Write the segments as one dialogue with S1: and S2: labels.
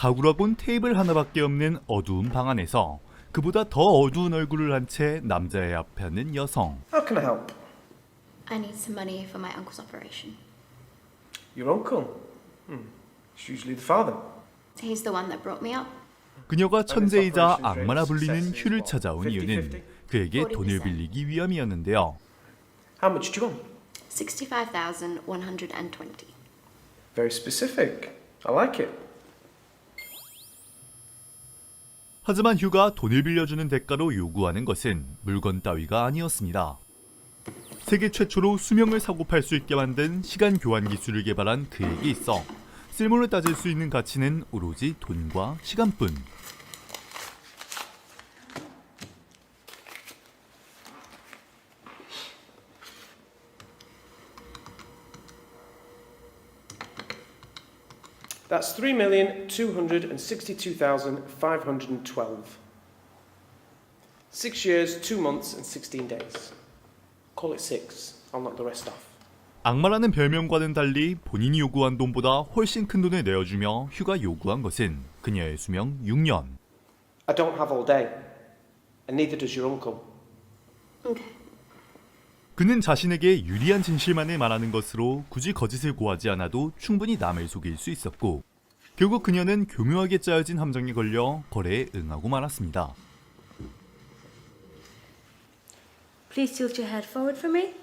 S1: 가구라곤 테이블 하나밖에 없는 어두운 방 안에서 그보다 더 어두운 얼굴을 한 채 남자의 앞에 앉는 여성.
S2: How can I help?
S3: I need some money for my uncle's operation.
S2: Your uncle? It's usually the father.
S3: He's the one that brought me up.
S1: 그녀가 천재이자 악마라 불리는 휴를 찾아온 이유는 그에게 돈을 빌리기 위함이었는데요.
S2: How much do you want?
S3: 65,120.
S2: Very specific. I like it.
S1: 하지만 휴가 돈을 빌려주는 대가로 요구하는 것은 물건 따위가 아니었습니다. 세계 최초로 수명을 사고 팔 수 있게 만든 시간 교환 기술을 개발한 그에게 있어 쓸모를 따질 수 있는 가치는 오로지 돈과 시간뿐.
S2: That's 3,262,512. 6 years, 2 months, and 16 days. Call it 6. I'll knock the rest off.
S1: 악마라는 별명과는 달리 본인이 요구한 돈보다 훨씬 큰 돈을 내어주며 휴가 요구한 것은 그녀의 수명 6년.
S2: I don't have all day, and neither does your uncle.
S3: Okay.
S1: 그는 자신에게 유리한 진실만을 말하는 것으로 굳이 거짓을 고하지 않아도 충분히 남을 속일 수 있었고 결국 그녀는 교묘하게 짜여진 함정에 걸려 거래에 응하고 말았습니다.
S4: Please tilt your head forward for me.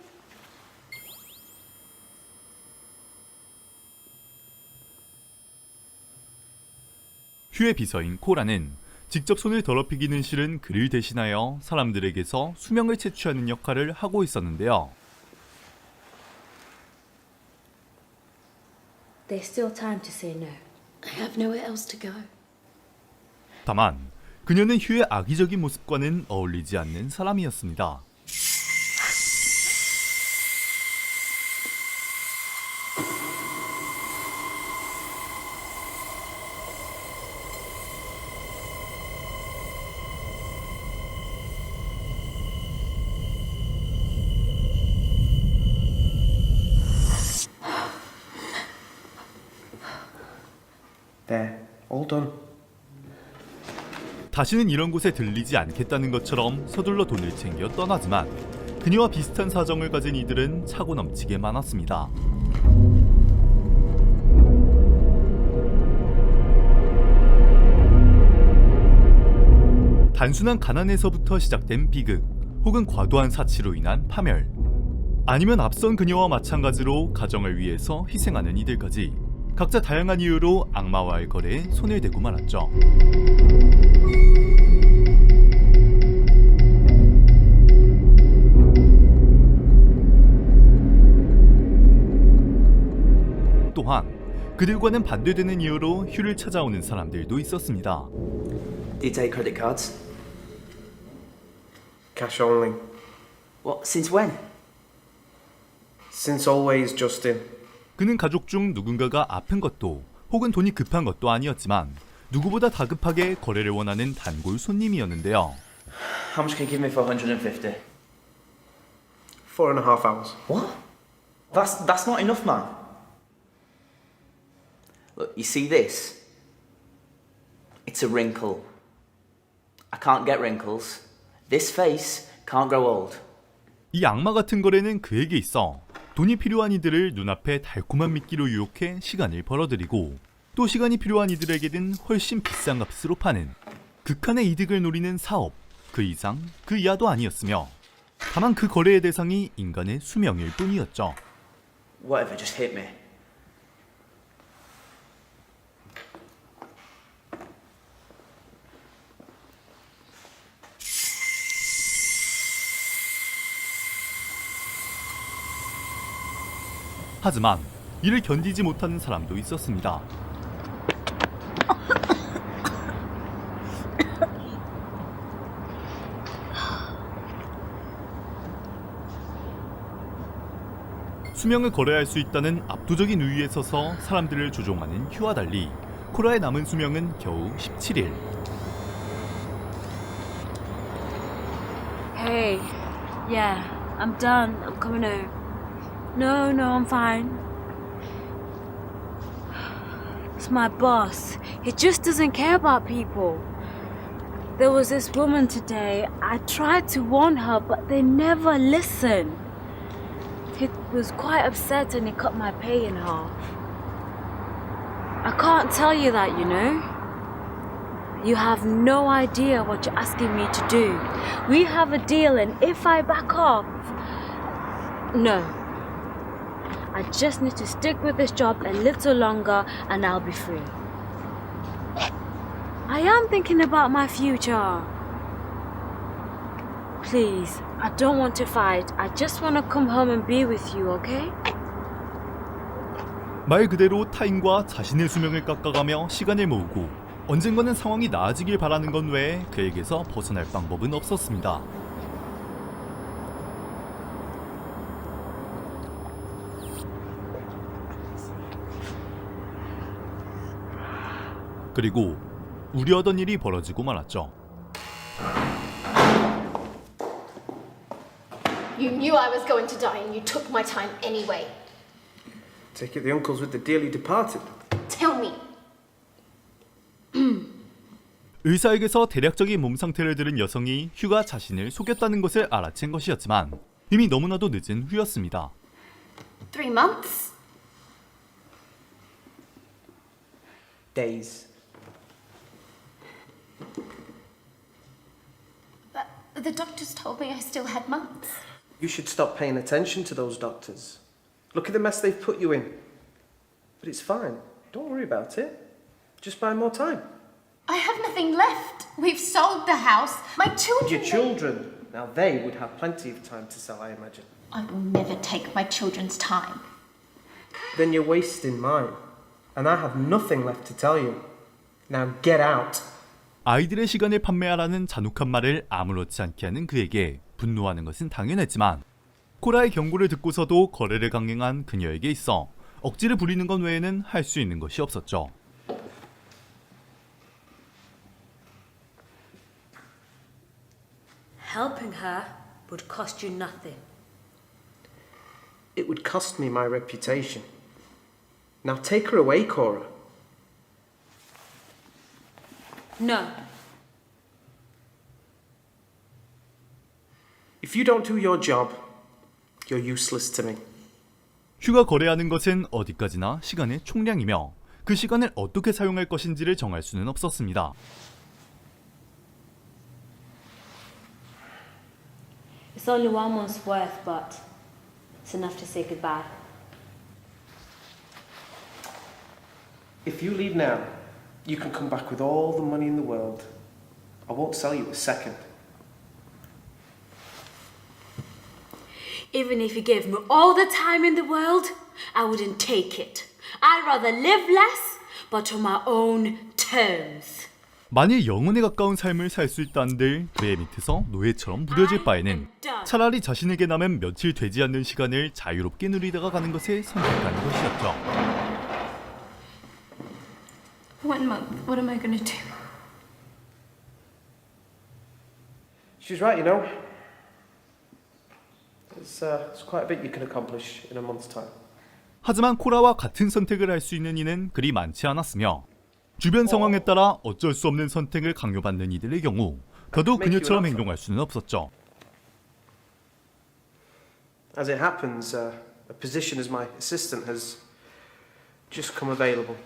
S1: 휴의 비서인 코라는 직접 손을 더럽히기는 싫은 그를 대신하여 사람들에게서 수명을 채취하는 역할을 하고 있었는데요.
S4: There's still time to say no.
S3: I have nowhere else to go.
S1: 다만 그녀는 휴의 악의적인 모습과는 어울리지 않는 사람이었습니다.
S2: There, all done.
S1: 다시는 이런 곳에 들리지 않겠다는 것처럼 서둘러 돈을 챙겨 떠나지만 그녀와 비슷한 사정을 가진 이들은 차고 넘치게 많았습니다. 단순한 가난에서부터 시작된 비극 혹은 과도한 사치로 인한 파멸 아니면 앞선 그녀와 마찬가지로 가정을 위해서 희생하는 이들까지 각자 다양한 이유로 악마와의 거래에 손을 대고 말았죠. 또한 그들과는 반대되는 이유로 휴를 찾아오는 사람들도 있었습니다.
S5: Do you take credit cards?
S2: Cash only.
S5: What? Since when?
S2: Since always, Justin.
S1: 그는 가족 중 누군가가 아픈 것도 혹은 돈이 급한 것도 아니었지만 누구보다 다급하게 거래를 원하는 단골 손님이었는데요.
S5: How much can you give me for 150?
S2: 4.5 hours.
S5: What? That's not enough, man. Look, you see this? It's a wrinkle. I can't get wrinkles. This face can't grow old.
S1: 이 악마 같은 거래는 그에게 있어 돈이 필요한 이들을 눈앞에 달콤한 미끼로 유혹해 시간을 벌어들이고 또 시간이 필요한 이들에게는 훨씬 비싼 값으로 파는 극한의 이득을 노리는 사업, 그 이상 그 이하도 아니었으며 다만 그 거래의 대상이 인간의 수명일 뿐이었죠.
S5: Whatever, just hit me.
S1: 하지만 이를 견디지 못하는 사람도 있었습니다. 수명을 거래할 수 있다는 압도적인 우위에 서서 사람들을 조종하는 휴와 달리 코라의 남은 수명은 겨우 17일.
S4: Hey, yeah, I'm done. I'm coming home. No, I'm fine. just my boss. He just doesn't care about people. There was this woman today. I tried to warn her, but they never listen. He was quite upset and he cut my pay in half. I can't tell you that, you know. You have no idea what you're asking me to do. We have a deal, and if I back off, no. I just need to stick with this job a little longer and I'll be free. I am thinking about my future. Please, I don't want to fight. I just want to come home and be with you, okay?
S1: 말 그대로 타인과 자신의 수명을 깎아가며 시간을 모으고 언젠가는 상황이 나아지길 바라는 건 외에 그에게서 벗어날 방법은 없었습니다. 그리고 우려하던 일이 벌어지고 말았죠.
S3: You knew I was going to die and you took my time anyway.
S2: Take it the uncle's with the dearly departed.
S3: Tell me.
S1: 의사에게서 대략적인 몸 상태를 들은 여성이 휴가 자신을 속였다는 것을 알아챈 것이었지만 이미 너무나도 늦은 후였습니다.
S3: 3 months?
S2: Days.
S3: But the doctors told me I still had months.
S2: You should stop paying attention to those doctors. Look at the mess they've put you in. But it's fine. Don't worry about it. Just buy more time.
S3: I have nothing left. We've sold the house. My children.
S2: Your children. Now they would have plenty of time to sell, I imagine.
S3: I will never take my children's time.
S2: Then you're wasting mine. And I have nothing left to tell you. Now get out.
S1: 아이들의 시간을 판매하라는 잔혹한 말을 아무렇지 않게 하는 그에게 분노하는 것은 당연했지만 코라의 경고를 듣고서도 거래를 강행한 그녀에게 있어 억지를 부리는 것 외에는 할 수 있는 것이 없었죠.
S4: Helping her would cost you nothing.
S2: It would cost me my reputation. Now take her away, Cora.
S4: No.
S2: If you don't do your job, you're useless to me.
S1: 휴가 거래하는 것은 어디까지나 시간의 총량이며 그 시간을 어떻게 사용할 것인지를 정할 수는 없었습니다.
S4: It's only 1 month's worth, but it's enough to say goodbye.
S2: If you leave now, you can come back with all the money in the world. I won't sell you a second.
S4: Even if you gave me all the time in the world, I wouldn't take it. I'd rather live less, but on my own terms.
S1: 만일 영혼에 가까운 삶을 살 수 있다는들 그의 밑에서 노예처럼 부려질 바에는 차라리 자신에게 남은 며칠 되지 않는 시간을 자유롭게 누리다가 가는 것을 선택하는 것이었죠.
S3: 1 month. What am I going to do?
S2: She's right, you know. It's quite a bit you can accomplish in a month's time.
S1: 하지만 코라와 같은 선택을 할 수 있는 이는 그리 많지 않았으며 주변 상황에 따라 어쩔 수 없는 선택을 강요받는 이들의 경우 더더욱 그녀처럼 행동할 수는 없었죠.
S2: As it happens, a position as my assistant has just come available.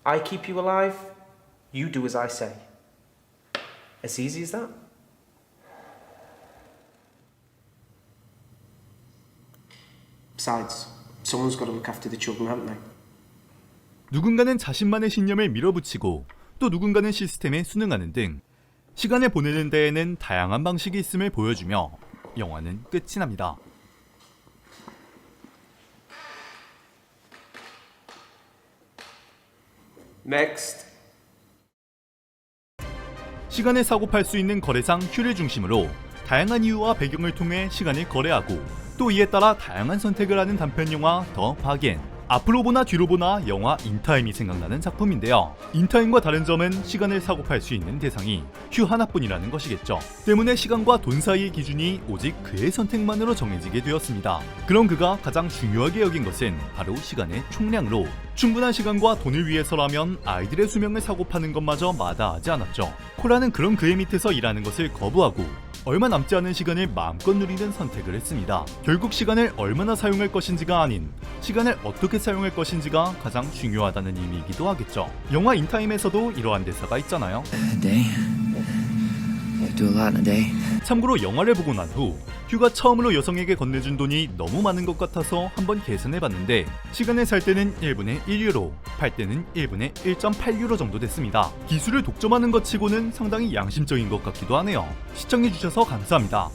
S2: I keep you alive, you do as I say. As easy as that. Besides, someone's got to look after the children, haven't they?
S1: 누군가는 자신만의 신념을 밀어붙이고 또 누군가는 시스템에 순응하는 등 시간을 보내는 데에는 다양한 방식이 있음을 보여주며 영화는 끝이 납니다.
S2: Next.
S1: 시간을 사고팔 수 있는 거래상 휴를 중심으로 다양한 이유와 배경을 통해 시간을 거래하고 또 이에 따라 다양한 선택을 하는 단편 영화 더 바겐. 앞으로 보나 뒤로 보나 영화 인타임이 생각나는 작품인데요. 인타임과 다른 점은 시간을 사고팔 수 있는 대상이 휴 하나뿐이라는 것이겠죠. 때문에 시간과 돈 사이의 기준이 오직 그의 선택만으로 정해지게 되었습니다. 그럼 그가 가장 중요하게 여긴 것은 바로 시간의 총량으로 충분한 시간과 돈을 위해서라면 아이들의 수명을 사고파는 것마저 마다하지 않았죠. 코라는 그런 그의 밑에서 일하는 것을 거부하고 얼마 남지 않은 시간을 마음껏 누리는 선택을 했습니다. 결국 시간을 얼마나 사용할 것인지가 아닌 시간을 어떻게 사용할 것인지가 가장 중요하다는 의미이기도 하겠죠. 영화 인타임에서도 이러한 대사가 있잖아요.
S6: A day. You do a lot in a day.
S1: 참고로 영화를 보고 난 후 휴가 처음으로 여성에게 건네준 돈이 너무 많은 것 같아서 한번 계산해봤는데 시간을 살 때는 1분에 1유로, 팔 때는 1분에 1.8유로 정도 됐습니다. 기술을 독점하는 것 치고는 상당히 양심적인 것 같기도 하네요. 시청해주셔서 감사합니다.